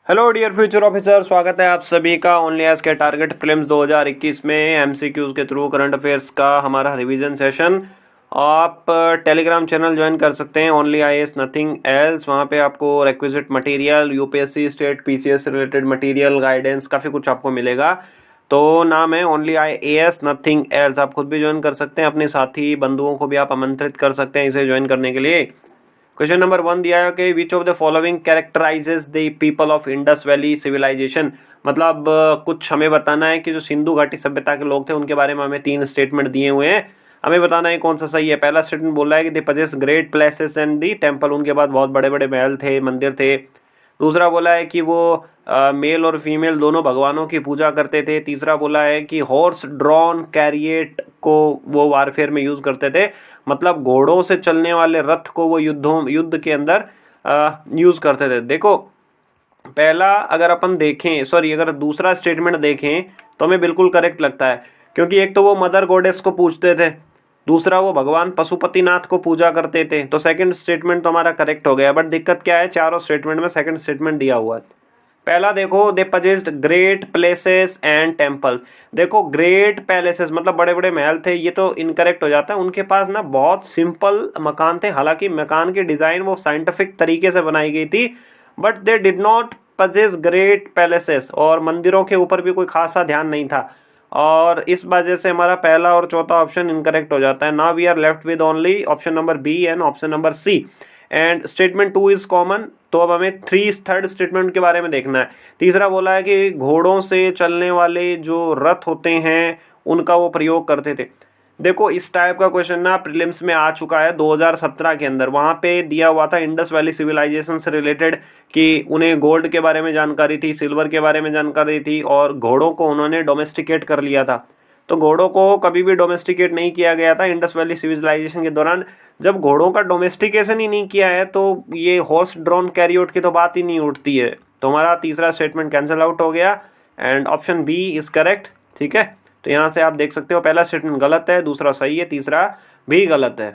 Hello dear future officer, स्वागत है आप सभी का ओनली आज के टारगेट प्रीलिम्स 2021 में एमसीक्यूज के थ्रू करंट अफेयर्स का हमारा रिवीजन सेशन। आप टेलीग्राम चैनल ज्वाइन कर सकते हैं ओनली आईएएस नथिंग एल्स। वहाँ पे आपको requisite material, UPSC state PCS related material, guidance, काफ़ी कुछ आपको मिलेगा। तो नाम है ओनली आईएएस नथिंग एल्स। आप खुद भी ज्वाइन कर सकते हैं, अपने साथी बंधुओं को भी आप आमंत्रित कर सकते हैं इसे ज्वाइन करने के लिए। क्वेश्चन नंबर 1 दिया है कि which of the following characterizes the people of Indus valley civilization. मतलब कुछ हमें बताना है कि जो सिंधु घाटी सभ्यता के लोग थे उनके बारे में हमें 3 स्टेटमेंट दिए हुए हैं। हमें बताना है कौन सा सही है। पहला स्टेटमेंट बोल रहा है कि they possess great places and the temple, उनके पास बहुत बड़े बड़े महल थे, मंदिर थे। दूसरा बोला है कि वो मेल और फीमेल दोनों भगवानों की पूजा करते थे। तीसरा बोला है कि हॉर्स ड्रॉन कैरिएट को वो वारफेयर में यूज करते थे, मतलब घोड़ों से चलने वाले रथ को वो युद्ध के अंदर यूज करते थे। देखो पहला अगर अपन देखें, अगर दूसरा स्टेटमेंट देखें तो हमें बिल्कुल करेक्ट लगता है, क्योंकि एक तो वो मदर गॉडेस को पूजते थे, दूसरा वो भगवान पशुपतिनाथ को पूजा करते थे। तो सेकंड स्टेटमेंट तो हमारा करेक्ट हो गया। बट दिक्कत क्या है, चारों स्टेटमेंट में सेकंड स्टेटमेंट दिया हुआ है। पहला देखो, they possessed great places and temples. देखो ग्रेट पैलेसेस मतलब बड़े बड़े महल थे, ये तो इनकरेक्ट हो जाता है। उनके पास ना बहुत सिंपल मकान थे, हालांकि मकान की डिजाइन वो साइंटिफिक तरीके से बनाई गई थी, but they did not possess great palaces. और मंदिरों के ऊपर भी कोई खासा ध्यान नहीं था, और इस वजह से हमारा पहला और चौथा ऑप्शन इनकरेक्ट हो जाता है। Now we are left with only option number B and option number C, and statement 2 is common. तो अब हमें थर्ड स्टेटमेंट के बारे में देखना है। तीसरा बोला है कि घोड़ों से चलने वाले जो रथ होते हैं उनका वो प्रयोग करते थे। देखो इस टाइप का क्वेश्चन ना प्रीलिम्स में आ चुका है 2017 के अंदर। वहां पे दिया हुआ था इंडस वैली सिविलाइजेशन से रिलेटेड कि उन्हें गोल्ड के बारे में जानकारी थी, सिल्वर के बारे में जानकारी थी, और घोड़ों को उन्होंने डोमेस्टिकेट कर लिया था। तो घोड़ों को कभी भी डोमेस्टिकेट नहीं किया गया था इंडस वैली सिविलाइजेशन के दौरान। जब घोड़ों का डोमेस्टिकेशन ही नहीं किया है तो ये हॉर्स ड्रॉन कैरियोट की तो बात ही नहीं उठती है। तो हमारा तीसरा स्टेटमेंट कैंसिल आउट हो गया and option B is correct. ठीक है, तो यहाँ से आप देख सकते हो पहला स्टेटमेंट गलत है, दूसरा सही है, तीसरा भी गलत है।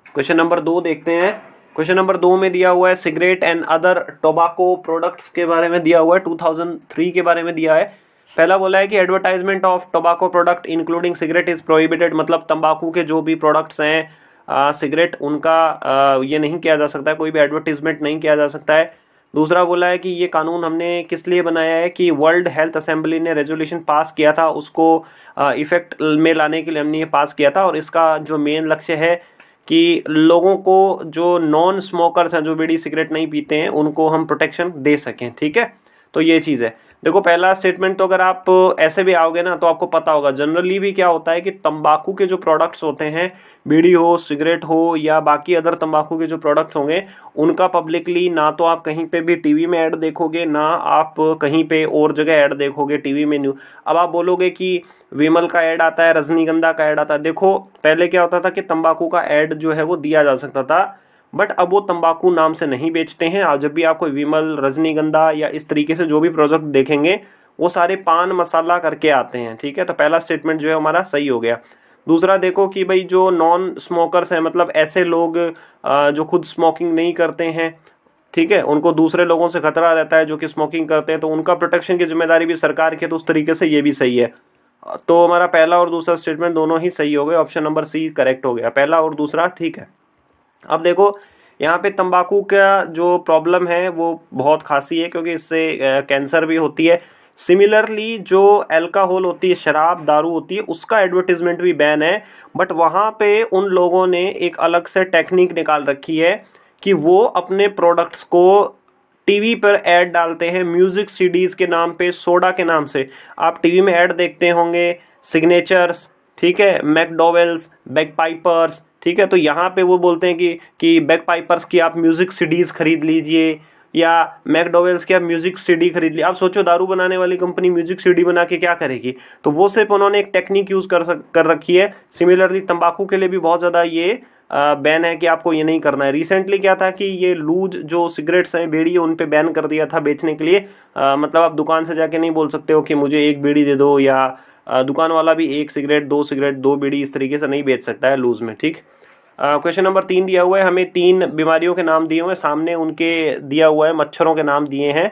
क्वेश्चन नंबर 2 देखते हैं। क्वेश्चन नंबर 2 में दिया हुआ है cigarette and other tobacco products के बारे में दिया हुआ है, 2003 के बारे में दिया है। पहला बोला है कि advertisement of tobacco product including cigarette is prohibited, मतलब तंबाकू के जो भी प्रोडक्ट्स हैं सिगरेट, उनका ये नहीं किया जा सकता है, कोई भी एडवर्टीजमेंट नहीं किया जा सकता है। दूसरा बोला है कि ये कानून हमने किस लिए बनाया है कि वर्ल्ड हेल्थ असेंबली ने रेजोल्यूशन पास किया था, उसको इफेक्ट में लाने के लिए हमने ये पास किया था। और इसका जो मेन लक्ष्य है कि लोगों को जो नॉन स्मोकर्स हैं, जो बीड़ी सिगरेट नहीं पीते हैं, उनको हम प्रोटेक्शन दे सकें। ठीक है, तो ये चीज़ है। देखो पहला स्टेटमेंट तो अगर आप ऐसे भी आओगे ना तो आपको पता होगा जनरली भी क्या होता है कि तंबाकू के जो प्रोडक्ट्स होते हैं, बीड़ी हो, सिगरेट हो या बाकी अदर तंबाकू के जो प्रोडक्ट्स होंगे, उनका पब्लिकली ना तो आप कहीं पे भी टीवी में ऐड देखोगे, ना आप कहीं पे और जगह ऐड देखोगे टीवी में न्यू। अब आप बोलोगे कि विमल का ऐड आता है, रजनीगंधा का ऐड आता है। देखो पहले क्या होता था कि तंबाकू का ऐड जो है वो दिया जा सकता था, बट अब वो तंबाकू नाम से नहीं बेचते हैं। आज जब भी आप कोई विमल, रजनीगंधा या इस तरीके से जो भी प्रोडक्ट देखेंगे वो सारे पान मसाला करके आते हैं। ठीक है, तो पहला स्टेटमेंट जो है हमारा सही हो गया। दूसरा देखो कि भाई जो नॉन स्मोकर्स हैं, मतलब ऐसे लोग जो खुद स्मोकिंग नहीं करते हैं, ठीक है, उनको दूसरे लोगों से खतरा रहता है जो कि स्मोकिंग करते हैं, तो उनका प्रोटेक्शन की जिम्मेदारी भी सरकार की है। तो उस तरीके से ये भी सही है। तो हमारा पहला और दूसरा स्टेटमेंट दोनों ही सही हो गए। ऑप्शन नंबर सी करेक्ट हो गया, पहला और दूसरा ठीक है। अब देखो यहाँ पे तंबाकू का जो प्रॉब्लम है वो बहुत खासी है, क्योंकि इससे कैंसर भी होती है। सिमिलरली जो अल्कोहल होती है, शराब दारू होती है, उसका एडवर्टीजमेंट भी बैन है, बट वहाँ पे उन लोगों ने एक अलग से टेक्निक निकाल रखी है कि वो अपने प्रोडक्ट्स को टीवी पर ऐड डालते हैं म्यूजिक सीडीज के नाम पे, सोडा के नाम से। आप टीवी में ऐड देखते होंगे, सिग्नेचर्स, ठीक है, मैकडॉवेल्स, बैगपाइपर्स, ठीक है। तो यहाँ पे वो बोलते हैं कि बैगपाइपर्स की आप म्यूजिक सीडीज खरीद लीजिए, या मैकडॉवेल्स की आप म्यूजिक सीडी खरीद लीजिए। आप सोचो दारू बनाने वाली कंपनी म्यूजिक सीडी बना के क्या करेगी? तो वो सिर्फ उन्होंने एक टेक्निक यूज कर रखी है। सिमिलरली तंबाकू के लिए भी बहुत ज़्यादा ये बैन है कि आपको ये नहीं करना है। रिसेंटली क्या था कि ये लूज जो सिगरेट्स हैं, बीड़ी, उन पे बैन कर दिया था बेचने के लिए। मतलब आप दुकान से जाके नहीं बोल सकते हो कि मुझे एक बीड़ी दे दो, या दुकान वाला भी एक सिगरेट, दो बीड़ी इस तरीके से नहीं बेच सकता है लूज में। ठीक, क्वेश्चन नंबर 3 दिया हुआ है, हमें 3 बीमारियों के नाम दिए हुए हैं, सामने उनके दिया हुआ है, मच्छरों के नाम दिए हैं।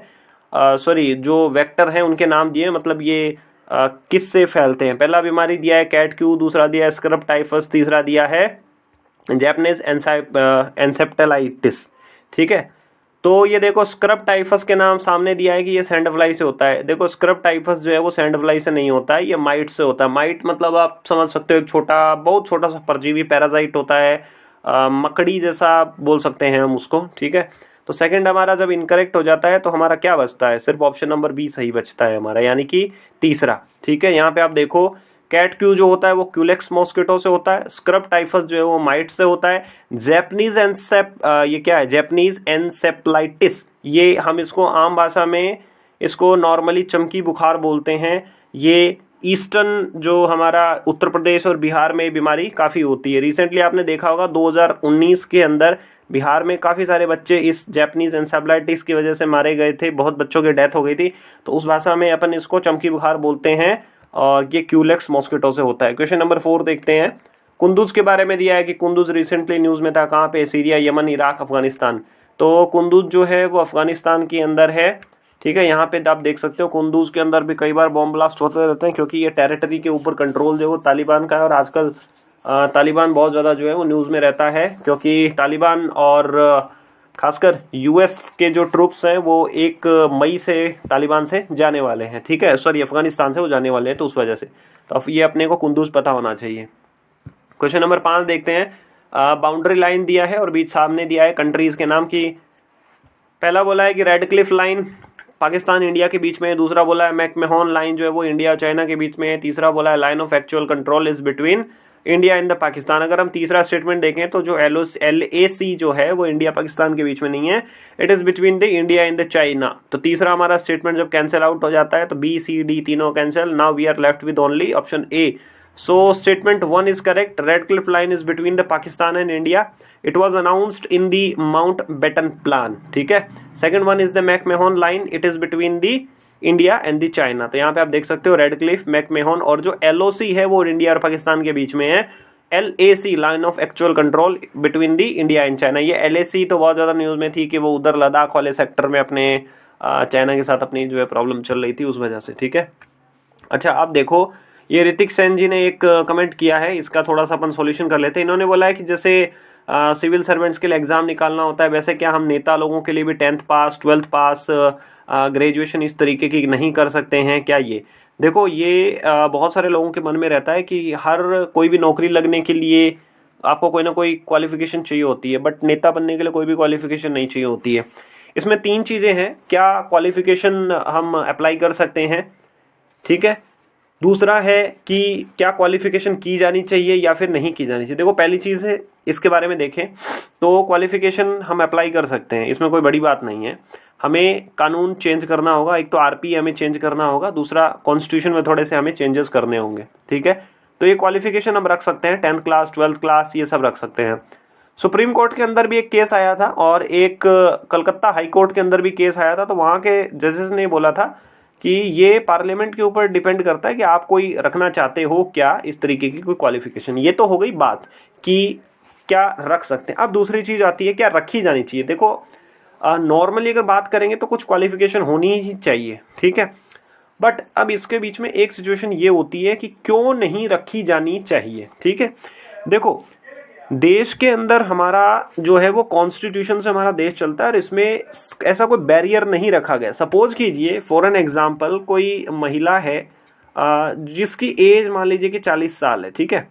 सॉरी जो वेक्टर हैं उनके नाम दिए, मतलब ये किससे फैलते हैं। पहला बीमारी दिया है कैट क्यू, दूसरा दिया है स्क्रब टाइफस, तीसरा दिया है जैपनीज एन्सेप्टेलाइटिस। ठीक है, तो ये देखो स्क्रब टाइफस के नाम सामने दिया है कि ये सैंड फ्लाई से होता है। देखो स्क्रब टाइफस जो है वो सैंड फ्लाई से नहीं होता है, ये माइट से होता है। माइट मतलब आप समझ सकते हो एक छोटा, बहुत छोटा सा परजीवी पैरासाइट होता है, मकड़ी जैसा बोल सकते हैं हम उसको। ठीक है, तो सेकंड हमारा जब इनकरेक्ट हो जाता है तो हमारा क्या बचता है, सिर्फ ऑप्शन नंबर बी सही बचता है हमारा, यानी कि तीसरा। ठीक है, यहाँ पे आप देखो कैट क्यू जो होता है वो क्यूलेक्स मॉस्किटो से होता है, स्क्रब टाइफस जो है वो माइट से होता है, जैपनीज ये क्या है, जैपनीज एनसेप्लाइटिस, ये हम इसको आम भाषा में इसको नॉर्मली चमकी बुखार बोलते हैं। ये ईस्टर्न जो हमारा उत्तर प्रदेश और बिहार में बीमारी काफ़ी होती है। रिसेंटली आपने देखा होगा 2019 के अंदर बिहार में काफ़ी सारे बच्चे इस जैपनीज एन्सेफेलाइटिस की वजह से मारे गए थे, बहुत बच्चों की डेथ हो गई थी। तो उस भाषा में अपन इसको चमकी बुखार बोलते हैं और ये क्यूलेक्स मॉस्किटो से होता है। क्वेश्चन नंबर 4 देखते हैं। कुंदुज के बारे में दिया है कि कुंदुज रिसेंटली न्यूज़ में था, कहाँ पे, सीरिया, यमन, इराक, अफगानिस्तान। तो कुंदुज जो है वो अफगानिस्तान के अंदर है। ठीक है, यहाँ पे आप देख सकते हो कुंदुज के अंदर भी कई बार बॉम्ब ब्लास्ट होते रहते हैं, क्योंकि ये टेरिटरी के ऊपर कंट्रोल जो है वो तालिबान का है। और आजकल तालिबान बहुत ज़्यादा जो है वो न्यूज़ में रहता है, क्योंकि तालिबान और खासकर यूएस के जो ट्रूप्स हैं वो 1 मई से तालिबान से जाने वाले हैं। ठीक है, सॉरी अफगानिस्तान से वो जाने वाले हैं, तो उस वजह से तो अब ये अपने को कुंदुज पता होना चाहिए। क्वेश्चन नंबर 5 देखते हैं। बाउंड्री लाइन दिया है और बीच सामने दिया है कंट्रीज के नाम की। पहला बोला है कि red Cliff line Pakistan India के बीच में है, दूसरा बोला है मैकमेहन लाइन जो है वो इंडिया और चाइना के बीच में है, तीसरा बोला है line of actual control is between India and the Pakistan. अगर हम तीसरा स्टेटमेंट देखें तो जो LAC जो है वो इंडिया पाकिस्तान के बीच में नहीं है, it is between the India and the China. तो तीसरा हमारा स्टेटमेंट जब कैंसिल आउट हो जाता है तो B, C, D तीनों cancel. Now we are left with only option A। So statement 1 is correct. Red Cliff Line is between the Pakistan and India. It was announced in the Mountbatten Plan. ठीक है। Second one is the McMahon Line. It is between the India and the China. तो यहाँ पे आप देख सकते हो red Cliff, McMahon और जो LOC है वो इंडिया और पाकिस्तान के बीच में है। LAC line of actual control between the India and China. ये LAC तो बहुत ज़्यादा न्यूज़ में थी कि वो उधर लद्दाख वाले सेक्टर में अपने चाइना के साथ अपनी जो है प्रॉब्लम चल रही थी उस वजह से। ठीक है, अच्छा आप देखो ये ऋतिक सेन जी ने एक कमेंट किया है, इसका थोड़ा सा अपन सॉल्यूशन कर लेते हैं। इन्होंने बोला है कि जैसे सिविल सर्वेंट्स के लिए एग्जाम निकालना होता है, वैसे क्या हम नेता लोगों के लिए भी 10th पास 12th पास ग्रेजुएशन इस तरीके की नहीं कर सकते हैं क्या? ये देखो ये बहुत सारे लोगों के मन में रहता है कि हर कोई भी नौकरी लगने के लिए आपको कोई ना कोई क्वालिफिकेशन चाहिए होती है, बट नेता बनने के लिए कोई भी क्वालिफिकेशन नहीं चाहिए होती है। इसमें 3 चीज़ें हैं, क्या क्वालिफिकेशन हम अप्लाई कर सकते हैं, ठीक है, दूसरा है कि क्या क्वालिफिकेशन की जानी चाहिए या फिर नहीं की जानी चाहिए। देखो पहली चीज़ है इसके बारे में देखें तो क्वालिफिकेशन हम अप्लाई कर सकते हैं, इसमें कोई बड़ी बात नहीं है। हमें कानून चेंज करना होगा, एक तो RP हमें चेंज करना होगा, दूसरा कॉन्स्टिट्यूशन में थोड़े से हमें चेंजेस करने होंगे। ठीक है, तो ये क्वालिफिकेशन हम रख सकते हैं, 10th क्लास 12th क्लास ये सब रख सकते हैं। सुप्रीम कोर्ट के अंदर भी एक केस आया था और एक कलकत्ता हाई कोर्ट के अंदर भी केस आया था, तो वहाँ के जजेस ने बोला था कि ये पार्लियामेंट के ऊपर डिपेंड करता है कि आप कोई रखना चाहते हो क्या इस तरीके की कोई क्वालिफिकेशन। ये तो हो गई बात कि क्या रख सकते हैं। अब दूसरी चीज़ आती है क्या रखी जानी चाहिए। देखो नॉर्मली अगर बात करेंगे तो कुछ क्वालिफिकेशन होनी ही चाहिए, ठीक है, बट अब इसके बीच में एक सिचुएशन ये होती है कि क्यों नहीं रखी जानी चाहिए। ठीक है, देखो देश के अंदर हमारा जो है वो कॉन्स्टिट्यूशन से हमारा देश चलता है और इसमें ऐसा कोई बैरियर नहीं रखा गया। सपोज कीजिए फॉर एन एग्जांपल कोई महिला है जिसकी एज मान लीजिए कि 40 साल है, ठीक है,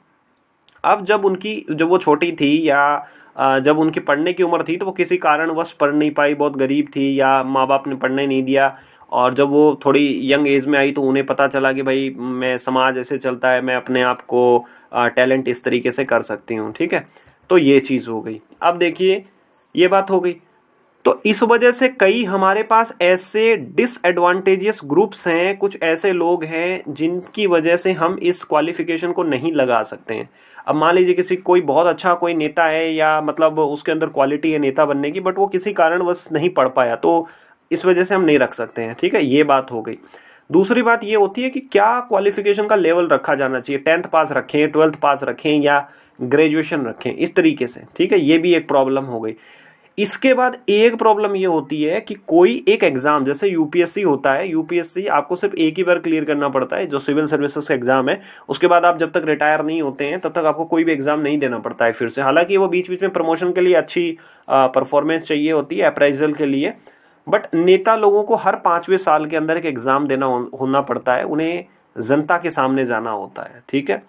अब जब वो छोटी थी या जब उनकी पढ़ने की उम्र थी तो वो किसी कारणवश पढ़ नहीं पाई, बहुत गरीब थी या माँ बाप ने पढ़ने नहीं दिया, और जब वो थोड़ी यंग एज में आई तो उन्हें पता चला कि भाई मैं समाज ऐसे चलता है, मैं अपने आप को टैलेंट इस तरीके से कर सकती हूँ। ठीक है, तो ये चीज़ हो गई। अब देखिए ये बात हो गई, तो इस वजह से कई हमारे पास ऐसे डिसएडवांटेजियस ग्रुप्स हैं, कुछ ऐसे लोग हैं जिनकी वजह से हम इस क्वालिफिकेशन को नहीं लगा सकते हैं। अब मान लीजिए किसी कोई बहुत अच्छा कोई नेता है या मतलब उसके अंदर क्वालिटी है नेता बनने की, बट वो किसी कारणवश नहीं पढ़ पाया, तो इस वजह से हम नहीं रख सकते हैं। ठीक है, ये बात हो गई। दूसरी बात ये होती है कि क्या क्वालिफिकेशन का लेवल रखा जाना चाहिए, 10th पास रखें, 12th पास रखें या ग्रेजुएशन रखें, इस तरीके से। ठीक है, ये भी एक प्रॉब्लम हो गई। इसके बाद एक प्रॉब्लम ये होती है कि कोई एक एग्जाम, जैसे यूपीएससी होता है, यूपीएससी आपको सिर्फ एक ही बार क्लियर करना पड़ता है, जो सिविल सर्विसेज का एग्जाम है। उसके बाद आप जब तक रिटायर नहीं होते हैं तब तक आपको कोई भी एग्जाम नहीं देना पड़ता है फिर से। हालांकि वो बीच बीच में प्रमोशन के लिए अच्छी परफॉर्मेंस चाहिए होती है, अप्राइजल के लिए, बट नेता लोगों को हर 5वें साल के अंदर एक एग्जाम देना होना पड़ता है, उन्हें जनता के सामने जाना होता है। ठीक है,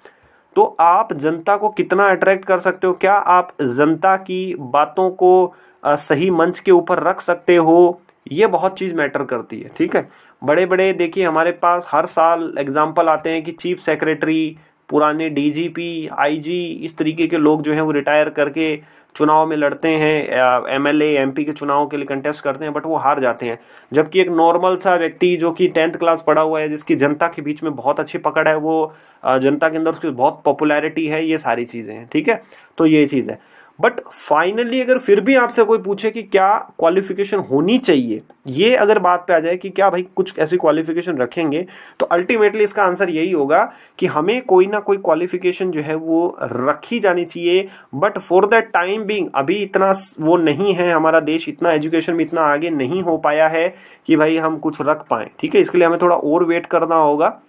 तो आप जनता को कितना अट्रैक्ट कर सकते हो, क्या आप जनता की बातों को सही मंच के ऊपर रख सकते हो, ये बहुत चीज़ मैटर करती है। ठीक है, बड़े बड़े देखिए हमारे पास हर साल एग्जाम्पल आते हैं कि चीफ सेक्रेटरी, पुराने डीजीपी, आईजी, इस तरीके के लोग जो हैं वो रिटायर करके चुनाव में लड़ते हैं, एमएलए एमपी के चुनाव के लिए कंटेस्ट करते हैं, बट वो हार जाते हैं। जबकि एक नॉर्मल सा व्यक्ति जो कि 10th क्लास पढ़ा हुआ है, जिसकी जनता के बीच में बहुत अच्छी पकड़ है, वो जनता के अंदर उसकी बहुत पॉपुलैरिटी है, ये सारी चीज़ें हैं। ठीक है, तो ये चीज़ है। बट फाइनली अगर फिर भी आपसे कोई पूछे कि क्या क्वालिफिकेशन होनी चाहिए, ये अगर बात पे आ जाए कि क्या भाई कुछ ऐसी क्वालिफिकेशन रखेंगे, तो अल्टीमेटली इसका आंसर यही होगा कि हमें कोई ना कोई क्वालिफिकेशन जो है वो रखी जानी चाहिए। But for the time being अभी इतना वो नहीं है, हमारा देश इतना एजुकेशन में इतना आगे नहीं हो पाया है कि भाई हम कुछ रख पाएँ। ठीक है, इसके लिए हमें थोड़ा और वेट करना होगा।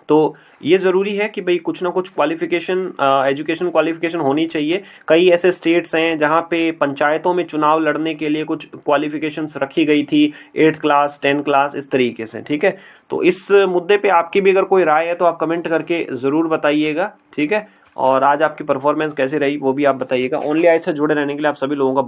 तो ये ज़रूरी है कि भाई कुछ ना कुछ क्वालिफिकेशन, एजुकेशन क्वालिफिकेशन होनी चाहिए। कई ऐसे स्टेट्स हैं जहाँ पे पंचायतों में चुनाव लड़ने के लिए कुछ क्वालिफिकेशंस रखी गई थी, 8th क्लास, 10th क्लास, इस तरीके से। ठीक है, तो इस मुद्दे पे आपकी भी अगर कोई राय है तो आप कमेंट करके ज़रूर बताइएगा। ठीक है, और आज आपकी परफॉर्मेंस कैसी रही वो भी आप बताइएगा। ओनली आई से जुड़े रहने के लिए आप सभी लोगों का